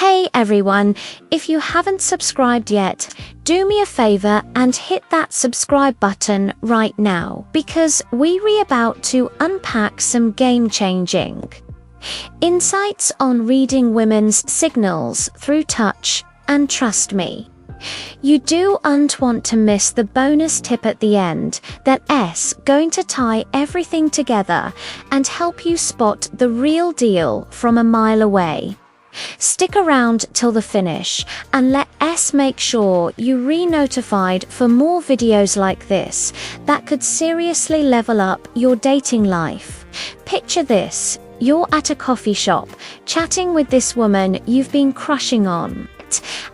Hey everyone, if you haven't subscribed yet, do me a favor and hit that subscribe button right now because we're about to unpack some game-changing insights on reading women's signals through touch, and trust me, you don't want to miss the bonus tip at the end that's going to tie everything together and help you spot the real deal from a mile away. Stick around till the finish and let us make sure you're re-notified for more videos like this that could seriously level up your dating life. Picture this, you're at a coffee shop chatting with this woman you've been crushing on,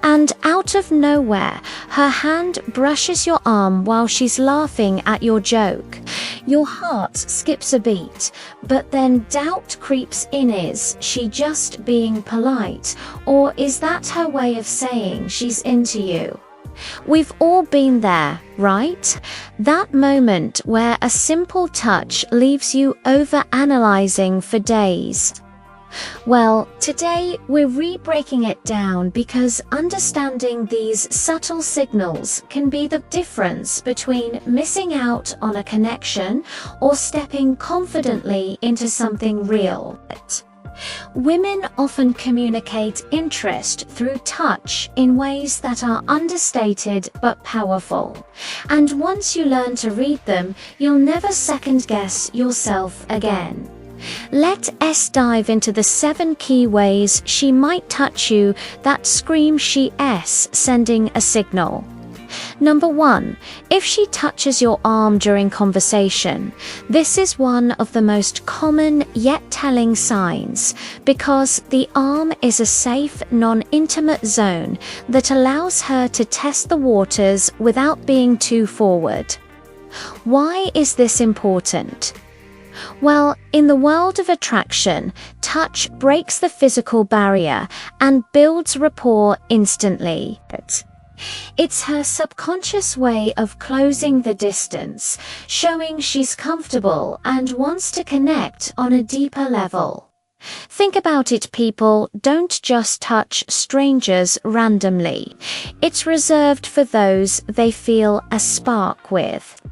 and out of nowhere, her hand brushes your arm while she's laughing at your joke. Your heart skips a beat, but then doubt creeps in. Is she just being polite, or is that her way of saying she's into you? We've all been there, right? That moment where a simple touch leaves you overanalyzing for days. Well, today we're re-breaking it down because understanding these subtle signals can be the difference between missing out on a connection or stepping confidently into something real. Women often communicate interest through touch in ways that are understated but powerful. And once you learn to read them, you'll never second-guess yourself again. Let us dive into the 7 key ways she might touch you that scream she's sending a signal. Number 1, if she touches your arm during conversation. This is one of the most common yet telling signs because the arm is a safe, non-intimate zone that allows her to test the waters without being too forward. Why is this important? Well, in the world of attraction, touch breaks the physical barrier and builds rapport instantly. It's her subconscious way of closing the distance, showing she's comfortable and wants to connect on a deeper level. Think about it, people don't just touch strangers randomly. It's reserved for those they feel a spark with.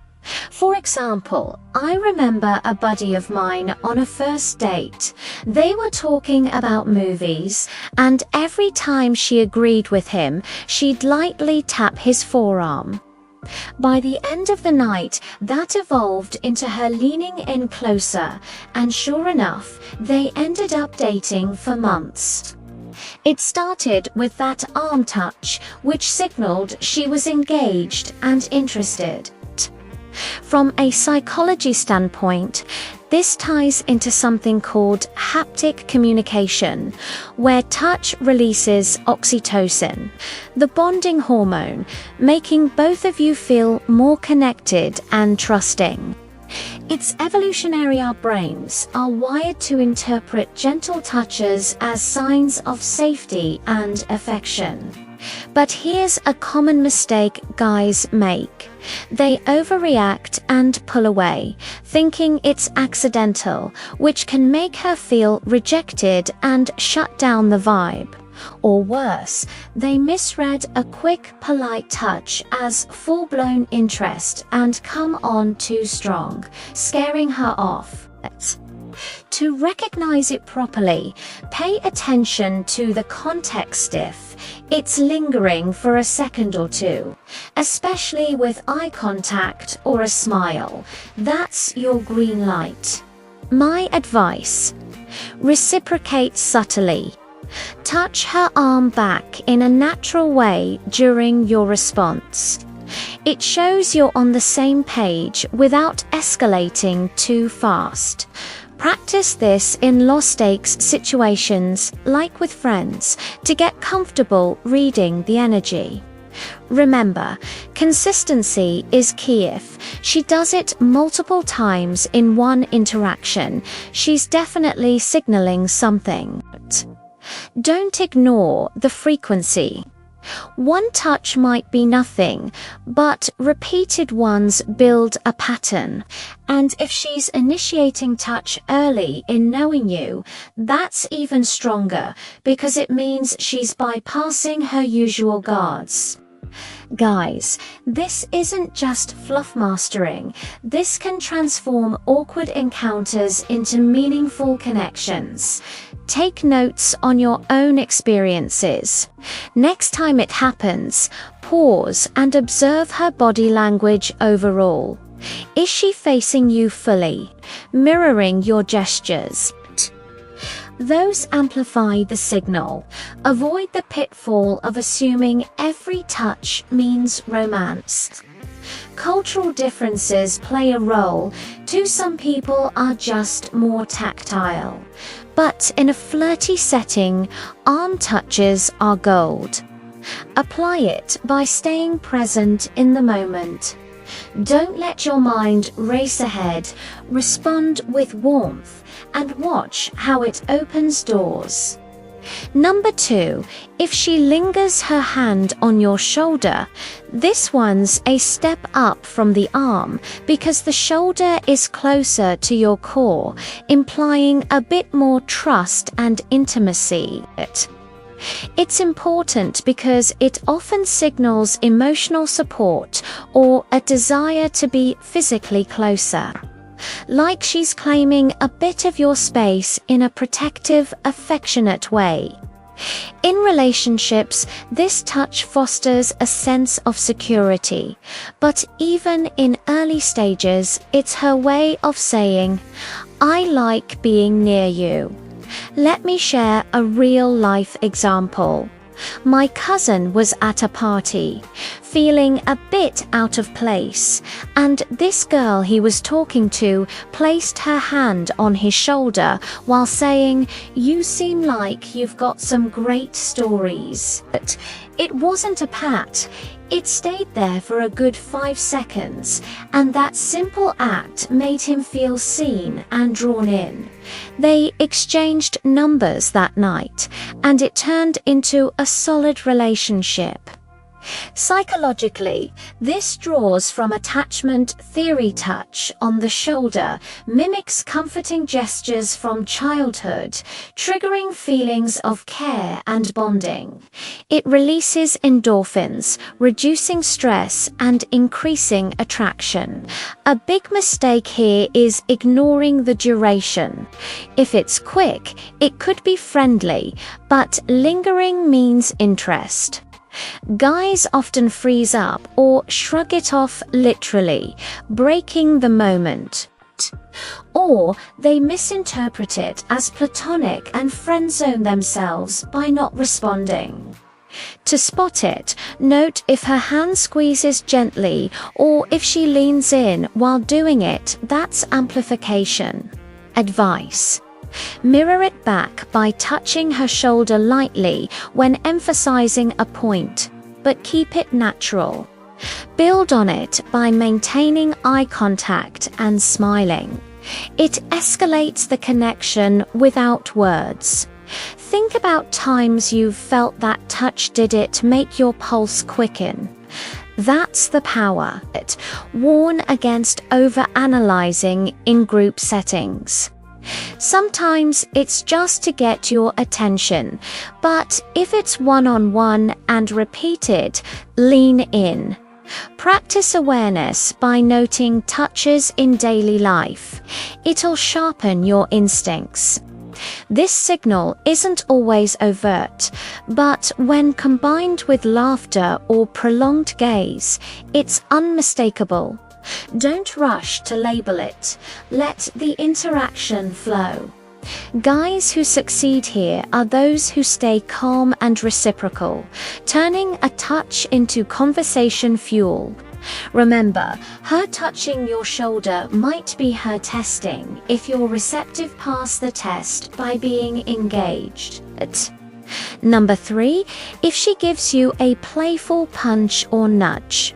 For example, I remember a buddy of mine on a first date. They were talking about movies, and every time she agreed with him, she'd lightly tap his forearm. By the end of the night, that evolved into her leaning in closer, and sure enough, they ended up dating for months. It started with that arm touch, which signaled she was engaged and interested. From a psychology standpoint, this ties into something called haptic communication, where touch releases oxytocin, the bonding hormone, making both of you feel more connected and trusting. It's evolutionary. Our brains are wired to interpret gentle touches as signs of safety and affection. But here's a common mistake guys make. They overreact and pull away, thinking it's accidental, which can make her feel rejected and shut down the vibe. Or worse, they misread a quick, polite touch as full-blown interest and come on too strong, scaring her off. To recognize it properly, pay attention to the context. If it's lingering for a second or two, especially with eye contact or a smile, that's your green light. My advice: reciprocate subtly. Touch her arm back in a natural way during your response. It shows you're on the same page without escalating too fast. Practice this in low-stakes situations, like with friends, to get comfortable reading the energy. Remember, consistency is key. If she does it multiple times in one interaction, she's definitely signaling something. Don't ignore the frequency. One touch might be nothing, but repeated ones build a pattern. And if she's initiating touch early in knowing you, that's even stronger because it means she's bypassing her usual guards. Guys, this isn't just fluff mastering. This can transform awkward encounters into meaningful connections. Take notes on your own experiences. Next time it happens, pause and observe her body language overall. Is she facing you fully, mirroring your gestures? Those amplify the signal. Avoid the pitfall of assuming every touch means romance. Cultural differences play a role too. Some people are just more tactile. But in a flirty setting, arm touches are gold. Apply it by staying present in the moment. Don't let your mind race ahead. Respond with warmth and watch how it opens doors. Number 2, if she lingers her hand on your shoulder, this one's a step up from the arm because the shoulder is closer to your core, implying a bit more trust and intimacy. It's important because it often signals emotional support or a desire to be physically closer. Like she's claiming a bit of your space in a protective, affectionate way. In relationships, this touch fosters a sense of security, but even in early stages, it's her way of saying, "I like being near you." Let me share a real-life example. My cousin was at a party, feeling a bit out of place, and this girl he was talking to placed her hand on his shoulder while saying, "You seem like you've got some great stories." But it wasn't a pat. It stayed there for a good 5 seconds, and that simple act made him feel seen and drawn in. They exchanged numbers that night, and it turned into a solid relationship. Psychologically, this draws from attachment theory. Touch on the shoulder mimics comforting gestures from childhood, triggering feelings of care and bonding. It releases endorphins, reducing stress and increasing attraction. A big mistake here is ignoring the duration. If it's quick, it could be friendly, but lingering means interest. Guys often freeze up or shrug it off literally, breaking the moment. Or they misinterpret it as platonic and friend-zone themselves by not responding. To spot it, note if her hand squeezes gently or if she leans in while doing it. That's amplification. Advice: mirror it back by touching her shoulder lightly when emphasizing a point, but keep it natural. Build on it by maintaining eye contact and smiling. It escalates the connection without words. Think about times you've felt that touch. Did it make your pulse quicken? That's the power. Warn against overanalyzing in group settings. Sometimes it's just to get your attention, but if it's one-on-one and repeated, lean in. Practice awareness by noting touches in daily life. It'll sharpen your instincts. This signal isn't always overt, but when combined with laughter or prolonged gaze, it's unmistakable. Don't rush to label it. Let the interaction flow. Guys who succeed here are those who stay calm and reciprocal, turning a touch into conversation fuel. Remember, her touching your shoulder might be her testing if you're receptive. Pass the test by being engaged. Number 3, if she gives you a playful punch or nudge.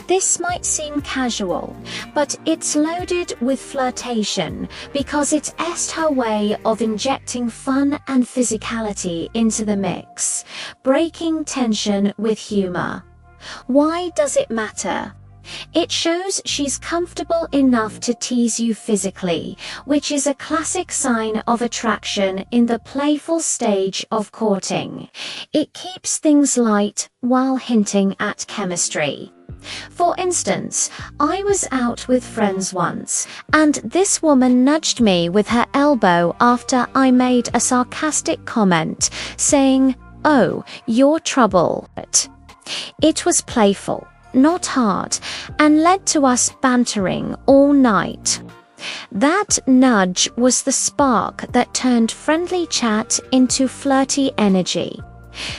This might seem casual, but it's loaded with flirtation because it's Est her way of injecting fun and physicality into the mix, breaking tension with humor. Why does it matter? It shows she's comfortable enough to tease you physically, which is a classic sign of attraction in the playful stage of courting. It keeps things light while hinting at chemistry. For instance, I was out with friends once, and this woman nudged me with her elbow after I made a sarcastic comment, saying, "Oh, you're trouble." It was playful, not hard, and led to us bantering all night. That nudge was the spark that turned friendly chat into flirty energy.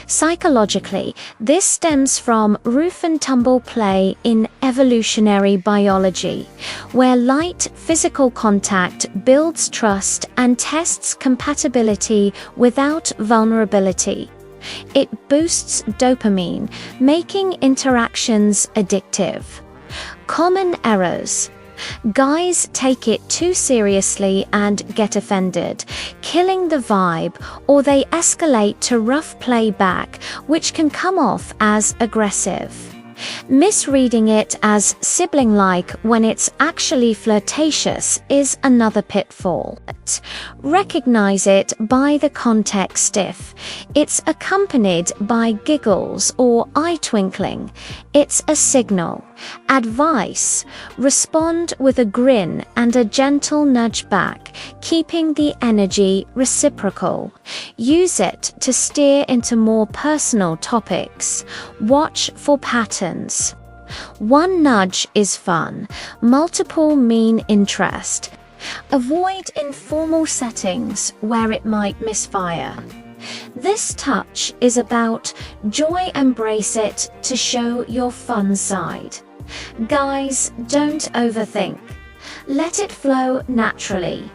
Psychologically, this stems from roof and tumble play in evolutionary biology, where light physical contact builds trust and tests compatibility without vulnerability. It boosts dopamine, making interactions addictive. Common errors. Guys take it too seriously and get offended, killing the vibe, or they escalate to rough play back, which can come off as aggressive. Misreading it as sibling-like when it's actually flirtatious is another pitfall. Recognize it by the context. If it's accompanied by giggles or eye-twinkling, it's a signal. Advice: respond with a grin and a gentle nudge back, keeping the energy reciprocal. Use it to steer into more personal topics. Watch for patterns. One nudge is fun, multiple mean interest. Avoid informal settings where it might misfire. This touch is about joy. Embrace it to show your fun side. Guys, don't overthink. Let it flow naturally.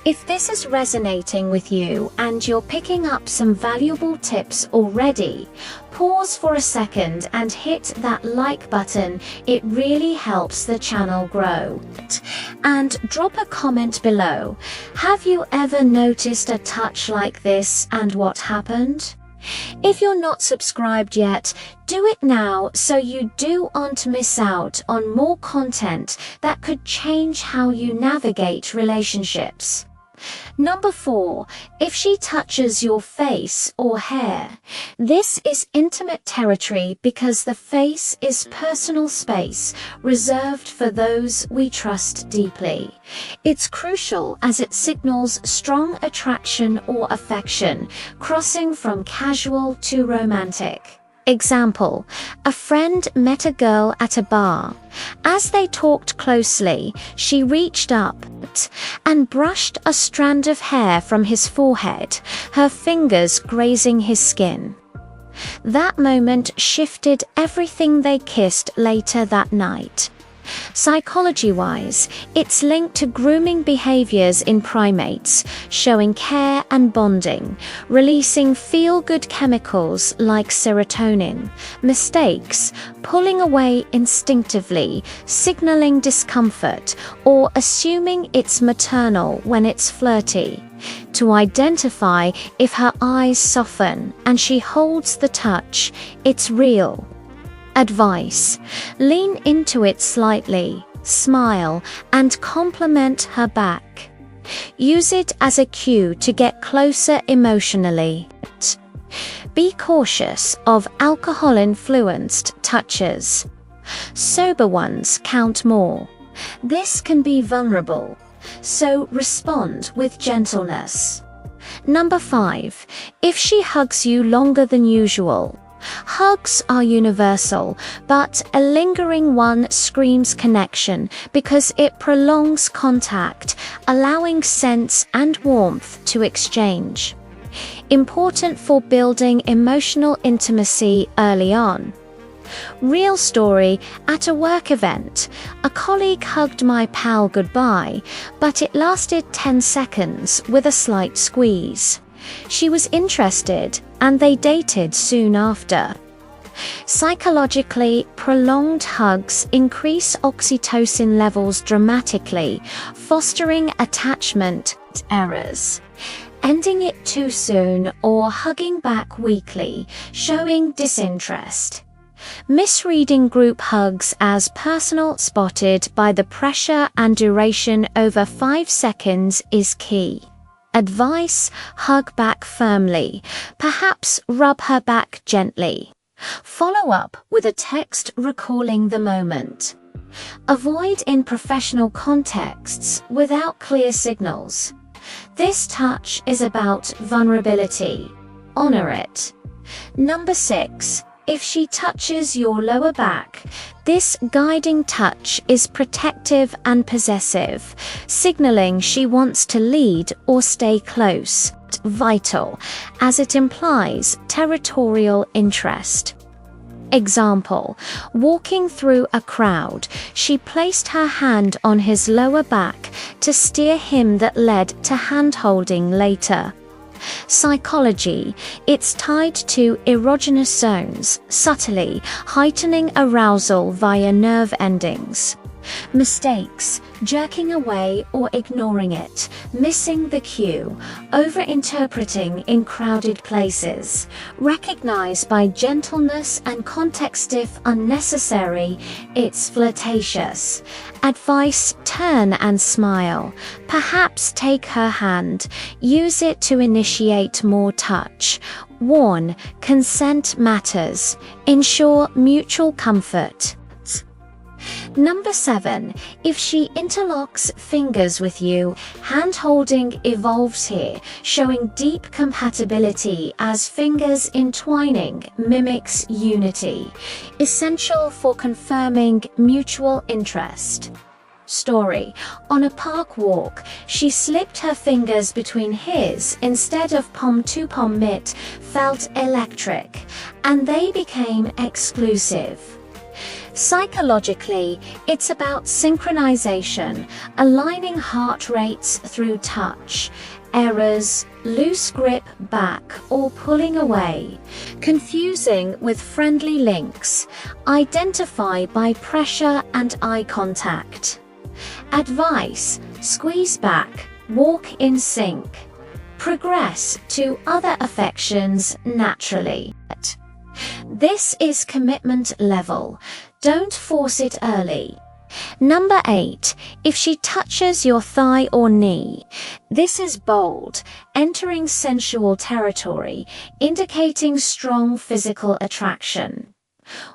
If this is resonating with you and you're picking up some valuable tips already, pause for a second and hit that like button. It really helps the channel grow. And drop a comment below. Have you ever noticed a touch like this and what happened? If you're not subscribed yet, do it now so you don't miss out on more content that could change how you navigate relationships. Number 4, if she touches your face or hair. This is intimate territory because the face is personal space reserved for those we trust deeply. It's crucial as it signals strong attraction or affection, crossing from casual to romantic. Example: a friend met a girl at a bar. As they talked closely, she reached up and brushed a strand of hair from his forehead, her fingers grazing his skin. That moment shifted everything. They kissed later that night. Psychology-wise, it's linked to grooming behaviors in primates, showing care and bonding, releasing feel-good chemicals like serotonin. Mistakes: pulling away instinctively, signaling discomfort, or assuming it's maternal when it's flirty. To identify if her eyes soften and she holds the touch, it's real. Advice: lean into it slightly, smile, and compliment her back. Use it as a cue to get closer emotionally. Be cautious of alcohol-influenced touches. Sober ones count more. This can be vulnerable, so respond with gentleness. Number 5, if she hugs you longer than usual. Hugs are universal, but a lingering one screams connection because it prolongs contact, allowing sense and warmth to exchange. Important for building emotional intimacy early on. Real story: at a work event, a colleague hugged my pal goodbye, but it lasted 10 seconds with a slight squeeze. She was interested, and they dated soon after. Psychologically, prolonged hugs increase oxytocin levels dramatically, fostering attachment errors. Ending it too soon or hugging back weakly, showing disinterest. Misreading group hugs as personal spotted by the pressure and duration over 5 seconds is key. Advice: hug back firmly, perhaps rub her back gently. Follow up with a text recalling the moment. Avoid in professional contexts without clear signals. This touch is about vulnerability. Honor it. Number 6. If she touches your lower back, this guiding touch is protective and possessive, signaling she wants to lead or stay close. Vital, as it implies territorial interest. Example: walking through a crowd, she placed her hand on his lower back to steer him that led to hand-holding later. Psychology: it's tied to erogenous zones, subtly heightening arousal via nerve endings. Mistakes: jerking away or ignoring it, missing the cue, overinterpreting in crowded places. Recognize by gentleness and context if unnecessary, it's flirtatious. Advice: turn and smile. Perhaps take her hand, use it to initiate more touch. Warn: consent matters. Ensure mutual comfort. Number 7. If she interlocks fingers with you, hand-holding evolves here, showing deep compatibility as fingers entwining mimics unity, essential for confirming mutual interest. Story: on a park walk, she slipped her fingers between his instead of palm-to-palm mitt, felt electric, and they became exclusive. Psychologically, it's about synchronization, aligning heart rates through touch. Errors: loose grip back or pulling away. Confusing with friendly links. Identify by pressure and eye contact. Advice: squeeze back, walk in sync. Progress to other affections naturally. This is commitment level. Don't force it early. Number 8. If she touches your thigh or knee, this is bold, entering sensual territory, indicating strong physical attraction.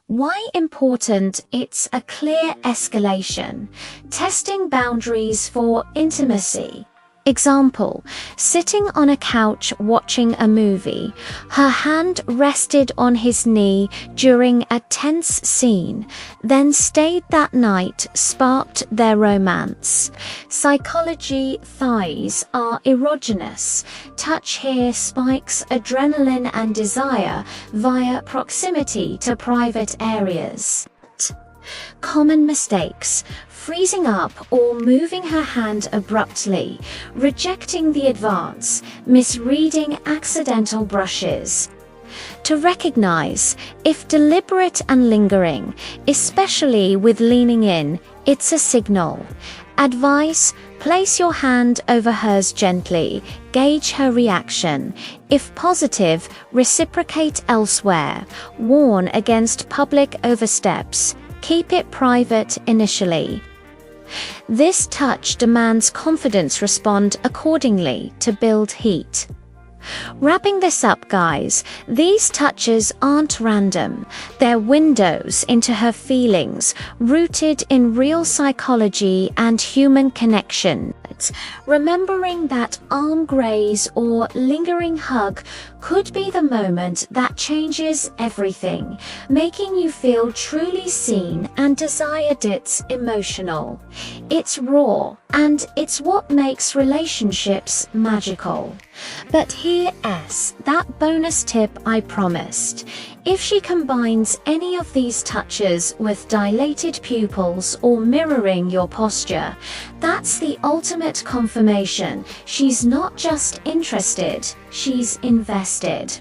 Why important? It's a clear escalation, testing boundaries for intimacy. Example: sitting on a couch watching a movie, her hand rested on his knee during a tense scene, then stayed that night, sparked their romance. Psychology: thighs are erogenous. Touch here spikes adrenaline and desire via proximity to private areas. Common mistakes: freezing up or moving her hand abruptly, rejecting the advance, misreading accidental brushes. To recognize: if deliberate and lingering, especially with leaning in, it's a signal. Advice: place your hand over hers gently, gauge her reaction. If positive, reciprocate elsewhere. Warn against public oversteps. Keep it private initially. This touch demands confidence. Respond accordingly to build heat. Wrapping this up, guys, these touches aren't random. They're windows into her feelings, rooted in real psychology and human connection. Remembering that arm graze or lingering hug could be the moment that changes everything, making you feel truly seen and desired. It's emotional. It's raw, and it's what makes relationships magical. But here's that bonus tip I promised. If she combines any of these touches with dilated pupils or mirroring your posture, that's the ultimate confirmation. She's not just interested, she's invested.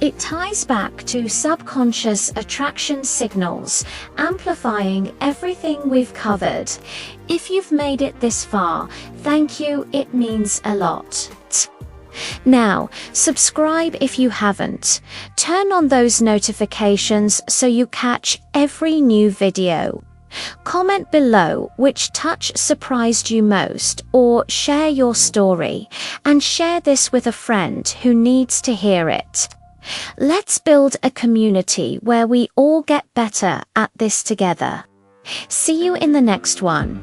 It ties back to subconscious attraction signals, amplifying everything we've covered. If you've made it this far, thank you, it means a lot. Now, subscribe if you haven't. Turn on those notifications so you catch every new video. Comment below which touch surprised you most, or share your story, and share this with a friend who needs to hear it. Let's build a community where we all get better at this together. See you in the next one.